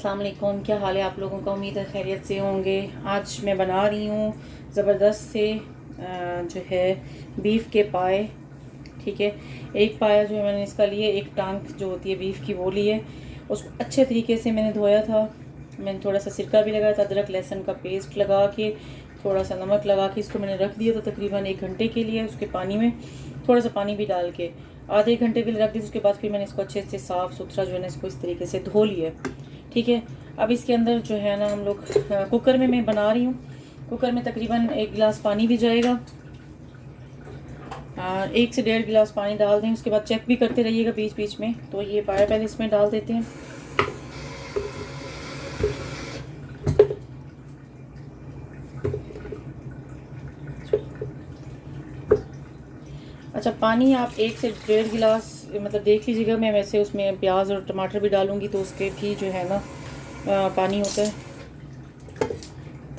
अस्सलाम वालेकुम। क्या हाल है आप लोगों का? उम्मीद है खैरियत से होंगे। आज मैं बना रही हूँ ज़बरदस्त से जो है बीफ के पाए। ठीक है, एक पाया जो है मैंने इसका लिए, एक टांग जो होती है बीफ की वो लिए। उसको अच्छे तरीके से मैंने धोया था। मैंने थोड़ा सा सिरका भी लगाया था, अदरक लहसुन का पेस्ट लगा के, थोड़ा सा नमक लगा के इसको मैंने रख दिया था तकरीबन 1 घंटे के लिए। उसके पानी में थोड़ा सा पानी भी डाल के आधे घंटे के लिए रख दी। उसके बाद फिर मैंने इसको अच्छे से साफ़ सुथरा जो है ना इसको इस तरीके से धो लिया। ठीक है, अब इसके अंदर जो है ना हम लोग कुकर में मैं बना रही हूँ। कुकर में तकरीबन 1 गिलास पानी भी जाएगा। 1 से 1.5 गिलास पानी डाल दें। उसके बाद चेक भी करते रहिएगा बीच बीच में। तो ये पाया पहले इसमें डाल देते हैं। अच्छा, पानी आप 1 से 1.5 गिलास मतलब देख लीजिएगा। मैं वैसे उसमें प्याज और टमाटर भी डालूंगी तो उसके भी जो है ना पानी होता है।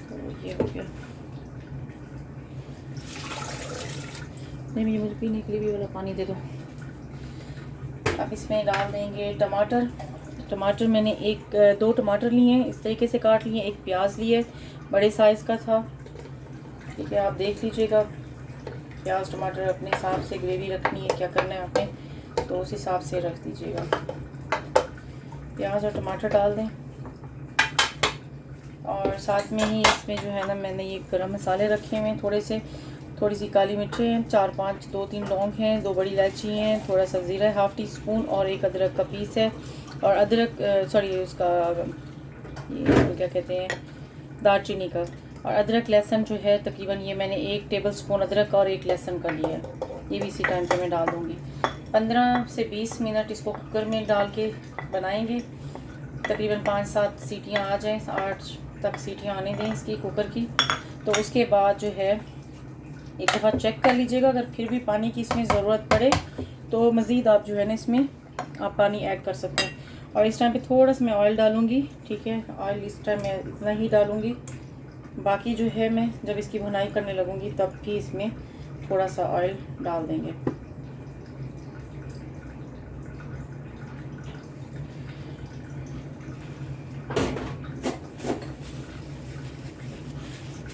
तो ये हो गया। नहीं, मुझे पीने के लिए भी वाला पानी दे दो। अब इसमें डाल देंगे टमाटर। टमाटर मैंने 2 टमाटर लिए हैं, इस तरीके से काट लिए। 1 प्याज लिए, बड़े साइज़ का था। ठीक है, आप देख लीजिएगा। प्याज टमाटर अपने हिसाब से, ग्रेवी रखनी है क्या करना है आपने तो उस हिसाब से रख दीजिएगा। प्याज और टमाटर डाल दें और साथ में ही इसमें जो है ना मैंने ये गरम मसाले रखे हुए हैं थोड़े से। थोड़ी सी काली मिर्च हैं, 4-5 2-3 लौंग हैं, 2 बड़ी इलायची हैं, थोड़ा सा ज़ीरा है 1/2 टीस्पून और 1 अदरक का पीस है। और अदरक उसका ये क्या कहते हैं, दालचीनी का। और अदरक लहसुन जो है तकरीबन ये मैंने 1 टेबलस्पून अदरक और 1 लहसुन का लिया है। ये भी इसी टाइम पे मैं डाल दूँगी। 15 से 20 मिनट इसको कुकर में डाल के बनाएंगे। तकरीबन 5-7 सीटियाँ आ जाएँ, 8 तक सीटियाँ आने दें इसकी कुकर की। तो उसके बाद जो है एक दफ़ा चेक कर लीजिएगा। अगर फिर भी पानी की इसमें ज़रूरत पड़े तो मज़ीद आप जो है ना इसमें आप पानी ऐड कर सकते हैं। और इस टाइम पे थोड़ा सा मैं ऑयल डालूँगी। ठीक है, ऑयल इस टाइम मैं इतना ही डालूँगी। बाकी जो है मैं जब इसकी भुनाई करने लगूँगी तब भी इसमें थोड़ा सा ऑयल डाल देंगे।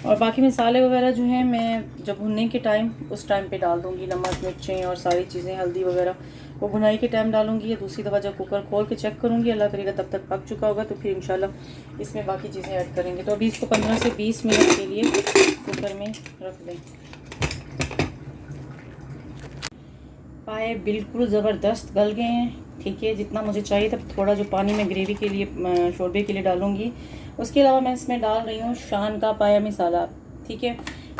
और बाकी मसाले वगैरह जो हैं मैं जब भुनने के टाइम उस टाइम पे डाल दूँगी। नमक मिर्चें और सारी चीज़ें, हल्दी वगैरह वो भुनाई के टाइम डालूँगी। या दूसरी दफ़ा जब कुकर खोल के चेक करूँगी, अल्लाह करेगा तब तक पक चुका होगा तो फिर इंशाल्लाह इसमें बाकी चीज़ें ऐड करेंगे। तो अभी इसको 15 से 20 मिनट के लिए कुकर में रख दें। पाए बिल्कुल ज़बरदस्त गल गए हैं। ठीक है, जितना मुझे चाहिए था। थोड़ा जो पानी में ग्रेवी के लिए शोरबे के लिए डालूँगी। उसके अलावा मैं इसमें डाल रही हूँ शान का पाया मसाला। ठीक है,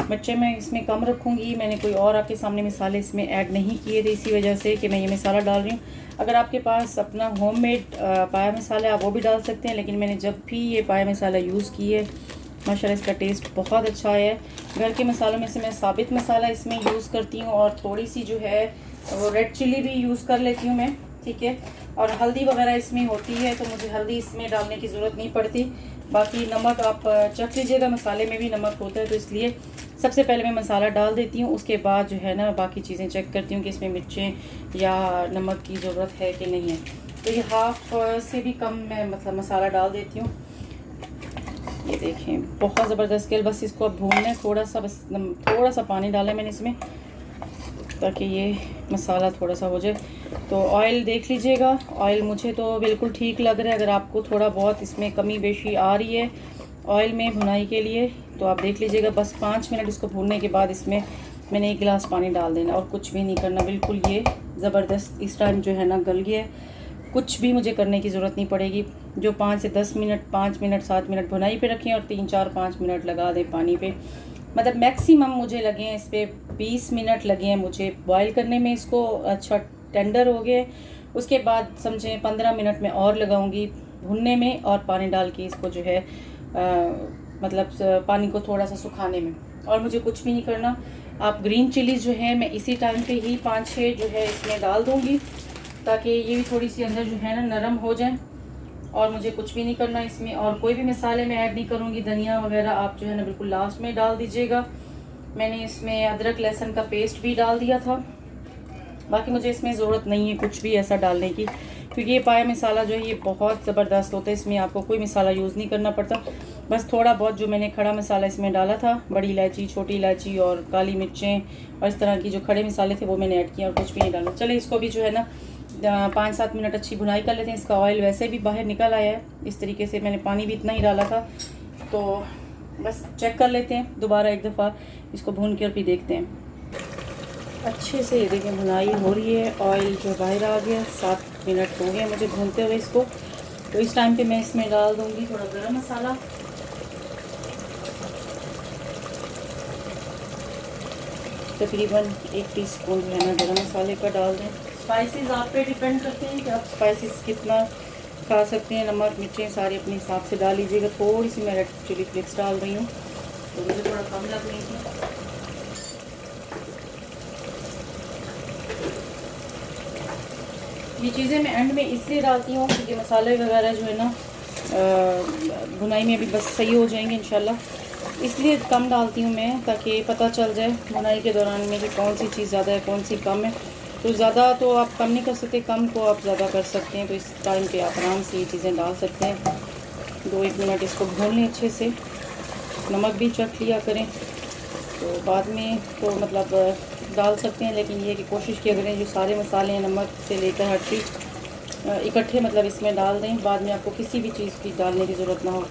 मिर्चें मैं इसमें कम रखूँगी। मैंने कोई और आपके सामने मसाले इसमें ऐड नहीं किए थे, इसी वजह से कि मैं ये मसाला डाल रही हूँ। अगर आपके पास अपना होममेड पाया मसाला आप वो भी डाल सकते हैं, लेकिन मैंने जब भी ये पाया मसाला यूज़ किए माशाल्लाह इसका टेस्ट बहुत अच्छा आया है। घर के मसालों में से मैं साबित मसाला इसमें यूज़ करती हूँ और थोड़ी सी जो है वो रेड चिली भी यूज़ कर लेती हूँ मैं। ठीक है, और हल्दी वगैरह इसमें होती है तो मुझे हल्दी इसमें डालने की ज़रूरत नहीं पड़ती। बाकी नमक आप चख लीजिएगा, मसाले में भी नमक होता है तो इसलिए सबसे पहले मैं मसाला डाल देती हूँ। उसके बाद जो है ना बाकी चीज़ें चेक करती हूँ कि इसमें मिर्चें या नमक की ज़रूरत है कि नहीं है। तो ये हाफ़ से भी कम मैं मतलब मसाला डाल देती हूँ। ये देखें बहुत ज़बरदस्त खेल। बस इसको अब भूनना है थोड़ा सा, बस थोड़ा सा पानी डाला मैंने इसमें ताकि ये मसाला थोड़ा सा हो जाए। तो ऑयल देख लीजिएगा, ऑयल मुझे तो बिल्कुल ठीक लग रहा है। अगर आपको थोड़ा बहुत इसमें कमी बेशी आ रही है ऑयल में भुनाई के लिए तो आप देख लीजिएगा। बस 5 मिनट इसको भूनने के बाद इसमें मैंने 1 गिलास पानी डाल देना और कुछ भी नहीं करना। बिल्कुल ये ज़बरदस्त इस टाइम जो है ना गल गया है। कुछ भी मुझे करने की ज़रूरत नहीं पड़ेगी। जो 5 से 10 मिनट, 5 मिनट 7 मिनट भुनाई पे रखें और 3-4-5 मिनट लगा दें पानी पे। मतलब मैक्सिमम मुझे लगे हैं इस पर 20 मिनट लगे हैं मुझे बॉईल करने में। इसको अच्छा टेंडर हो गए। उसके बाद समझें 15 मिनट में और लगाऊंगी भुनने में और पानी डाल के इसको जो है मतलब पानी को थोड़ा सा सुखाने में। और मुझे कुछ भी नहीं करना। आप ग्रीन चिलीज़ जो है मैं इसी टाइम पे ही 5-6 जो है इसमें डाल दूँगी ताकि ये भी थोड़ी सी अंदर जो है ना नरम हो जाए। और मुझे कुछ भी नहीं करना इसमें और कोई भी मसाले मैं ऐड नहीं करूँगी। धनिया वगैरह आप जो है ना बिल्कुल लास्ट में डाल दीजिएगा। मैंने इसमें अदरक लहसुन का पेस्ट भी डाल दिया था। बाकी मुझे इसमें ज़रूरत नहीं है कुछ भी ऐसा डालने की क्योंकि ये पाया मसाला जो है ये बहुत ज़बरदस्त होता है, इसमें आपको कोई मसाला यूज़ नहीं करना पड़ता। बस थोड़ा बहुत जो मैंने खड़ा मसाला इसमें डाला था, बड़ी इलायची, छोटी इलायची और काली मिर्चें और इस तरह की जो खड़े मसाले थे वो मैंने ऐड किए और कुछ भी नहीं डाला। चलिए इसको भी जो है ना 5-7 मिनट अच्छी भुनाई कर लेते हैं। इसका ऑयल वैसे भी बाहर निकल आया है, इस तरीके से मैंने पानी भी इतना ही डाला था। तो बस चेक कर लेते हैं दोबारा एक दफ़ा इसको भून के और भी देखते हैं। अच्छे से ये देखें भुनाई हो रही है, ऑयल जो बाहर आ गया। 7 मिनट हो गए मुझे भूनते हुए इसको। तो इस टाइम पे मैं इसमें डाल दूँगी थोड़ा गरम मसाला, तकरीबन 1 टीस्पून जो है ना गरम मसाले का डाल दें। स्पाइसेस आप पे डिपेंड करते हैं कि आप स्पाइसेस कितना खा सकते हैं। नमक मिर्चें सारे अपने हिसाब से डाल लीजिएगा। थोड़ी सी मैं रेड चिली फ्लेक्स डाल रही हूँ, तो मुझे थोड़ा कम लग रही थी। ये चीज़ें मैं एंड में इसलिए डालती हूँ क्योंकि मसाले वगैरह जो है ना भुनाई में अभी बस सही हो जाएंगे इंशाल्लाह, इसलिए कम डालती हूँ मैं, ताकि पता चल जाए भुनाई के दौरान में कि कौन सी चीज़ ज़्यादा है कौन सी कम है। तो ज़्यादा तो आप कम नहीं कर सकते, कम को आप ज़्यादा कर सकते हैं। तो इस टाइम पे आप आराम से ये चीज़ें डाल सकते हैं। 2-1 मिनट इसको भून लें अच्छे से। नमक भी चख लिया करें, तो बाद में तो मतलब डाल सकते हैं, लेकिन ये कि कोशिश किया करें जो सारे मसाले हैं नमक से लेकर हर चीज़ इकट्ठे मतलब इसमें डाल दें, बाद में आपको किसी भी चीज़ की डालने की ज़रूरत ना हो।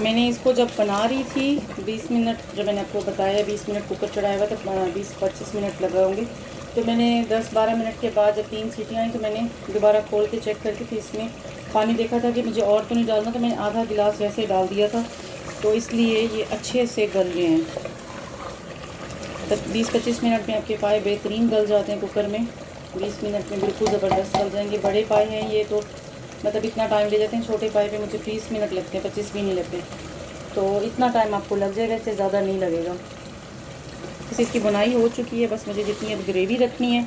मैंने इसको जब बना रही थी 20 मिनट, जब मैंने आपको बताया 20 मिनट कुकर चढ़ाया हुआ था, 20-25 मिनट लगा होंगे। तो मैंने 10-12 मिनट के बाद जब 3 सीटियाँ आई तो मैंने दोबारा खोल के चेक करके फिर इसमें पानी देखा था कि मुझे और तो नहीं डालना, तो मैंने आधा गिलास वैसे डाल दिया था। तो इसलिए ये अच्छे से गल गए हैं। तो 20-25 मिनट में आपके पाए बेहतरीन गल जाते हैं कुकर में। 20 मिनट में बिल्कुल ज़बरदस्त गल जाएंगे। बड़े पाए हैं ये तो मतलब इतना टाइम ले जाते हैं, छोटे पाए पे मुझे 20 मिनट लगते हैं, 25 भी नहीं लगते। तो इतना टाइम आपको लग जाएगा, इससे ज़्यादा नहीं लगेगा। बस इसकी बुनाई हो चुकी है, बस मुझे जितनी अब ग्रेवी रखनी है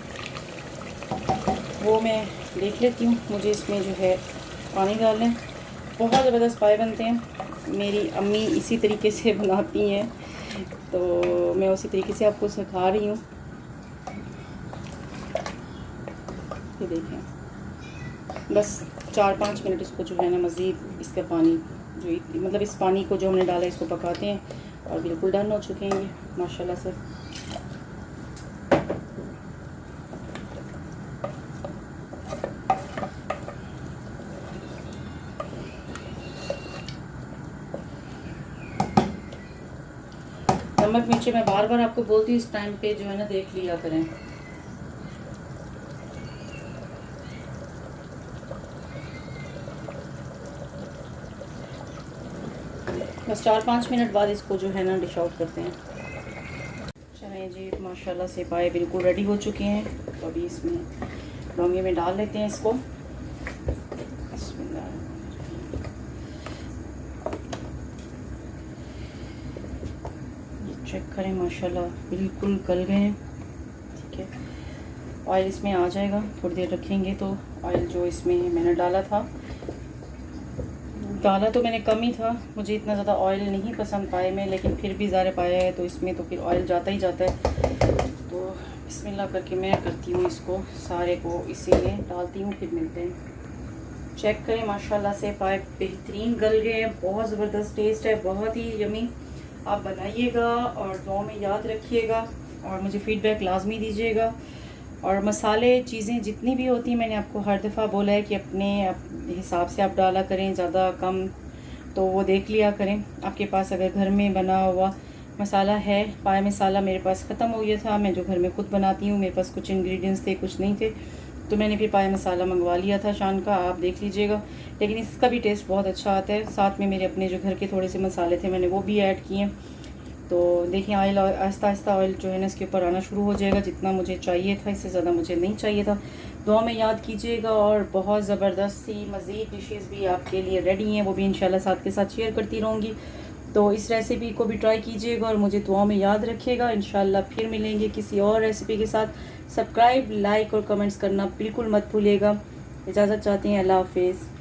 वो मैं देख लेती हूँ। मुझे इसमें जो है पानी डालना है। बहुत ज़बरदस्त पाए बनते हैं, मेरी अम्मी इसी तरीके से बनाती हैं, तो मैं उसी तरीके से आपको सिखा रही हूँ। ये देखें, बस 4-5 मिनट इसको जो है ना मज़ीद इसका पानी जो मतलब इस पानी को जो हमने डाला इसको पकाते हैं और बिल्कुल डन हो चुके हैं ये माशाल्लाह से। नमक मिर्ची मैं बार बार आपको बोलती हूँ इस टाइम पे जो है ना देख लिया करें। बस 4-5 मिनट बाद इसको जो है ना डिश आउट करते हैं। चलें जी, माशाल्लाह से पाए बिल्कुल रेडी हो चुके हैं। तो अभी इसमें डोंगे में डाल लेते हैं इसको। चेक करें, माशाल्लाह बिल्कुल गल गए हैं। ठीक है, ऑयल इसमें आ जाएगा, थोड़ी देर रखेंगे तो ऑयल जो इसमें मैंने डाला तो मैंने कम ही था, मुझे इतना ज़्यादा ऑयल नहीं पसंद पाए में, लेकिन फिर भी ज़्यादा पाया है तो इसमें तो फिर ऑयल जाता ही जाता है। तो बिस्मिल्लाह करके मैं करती हूँ इसको सारे को इसी में डालती हूँ, फिर मिलते हैं। चेक करें, माशाल्लाह से पाए बेहतरीन गल गए हैं। बहुत ज़बरदस्त टेस्ट है, बहुत ही यमी। आप बनाइएगा और दुआ में याद रखिएगा और मुझे फ़ीडबैक लाजमी दीजिएगा। और मसाले चीज़ें जितनी भी होती हैं, मैंने आपको हर दफ़ा बोला है कि अपने हिसाब से आप डाला करें, ज़्यादा कम तो वो देख लिया करें। आपके पास अगर घर में बना हुआ मसाला है, पाया मसाला मेरे पास ख़त्म हो गया था, मैं जो घर में ख़ुद बनाती हूँ, मेरे पास कुछ इंग्रेडिएंट्स थे कुछ नहीं थे, तो मैंने फिर पाया मसाला मंगवा लिया था शान का, आप देख लीजिएगा। लेकिन इसका भी टेस्ट बहुत अच्छा आता है। साथ में मेरे अपने जो घर के थोड़े से मसाले थे मैंने वो भी ऐड किए। तो देखिए ऑयल आहिस्ता आहिस्ता ऑयल जो है ना इसके ऊपर आना शुरू हो जाएगा, जितना मुझे चाहिए था, इससे ज़्यादा मुझे नहीं चाहिए था। दुआ में याद कीजिएगा। और बहुत ज़बरदस्त सी मज़ीद डिशेज़ भी आपके लिए रेडी हैं, वो भी इंशाल्लाह साथ के साथ शेयर करती रहूँगी। तो इस रेसिपी को भी ट्राई कीजिएगा और मुझे दुआ में याद रखिएगा। इंशाल्लाह फिर मिलेंगे किसी और रेसिपी के साथ। सब्सक्राइब, लाइक और कमेंट्स करना बिल्कुल मत भूलिएगा। इजाज़त चाहती हैं, अल्लाह हाफिज़।